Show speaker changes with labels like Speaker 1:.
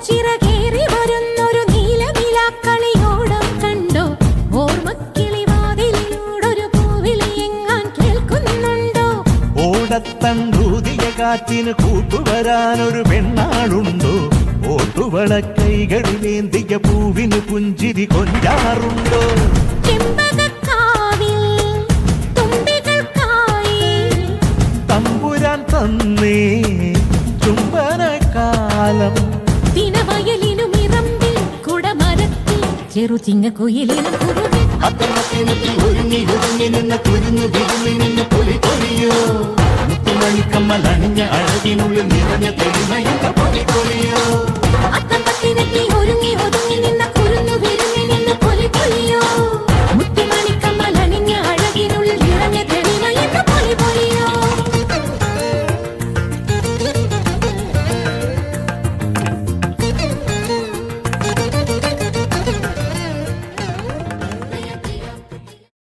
Speaker 1: ചിറകേറി വരുന്നൊരു നീലനിലാക്കളിയോടം കണ്ടോ? ഓർമ്മക്കിളിവാതിലൂടൊരു പൂവിളി എങ്ങാൻ കേൾക്കുന്നുണ്ടോ?
Speaker 2: ഓടത്തണ്ടൂതിയ കാറ്റിന് കൂട്ടുവരാനൊരു പെണ്ണാളുണ്ടോ? ഓട്ടുവള കൈകളിലേന്തിയ പൂവിന് പുഞ്ചിരി കൊഞ്ചാറുണ്ടോ?
Speaker 1: ചെമ്പകക്കാവിൽ തുമ്പികൾക്കായി
Speaker 2: തമ്പുരാൻ തന്നേ ചുംബനകാലം.
Speaker 1: ചെറുചിങ്ങക്കുയിലിനും
Speaker 2: ഒരുങ്ങി നിന്ന കുരുന്നു വിരുങ്ങി നിന്ന് പൊലി പൊലിയോ മുത്തുമണിക്കമ്മൽ അണിഞ്ഞ അഴകിനുള്ളിൽ നിറഞ്ഞ തെളിമയുള്ള പൊലി പൊലിയോ.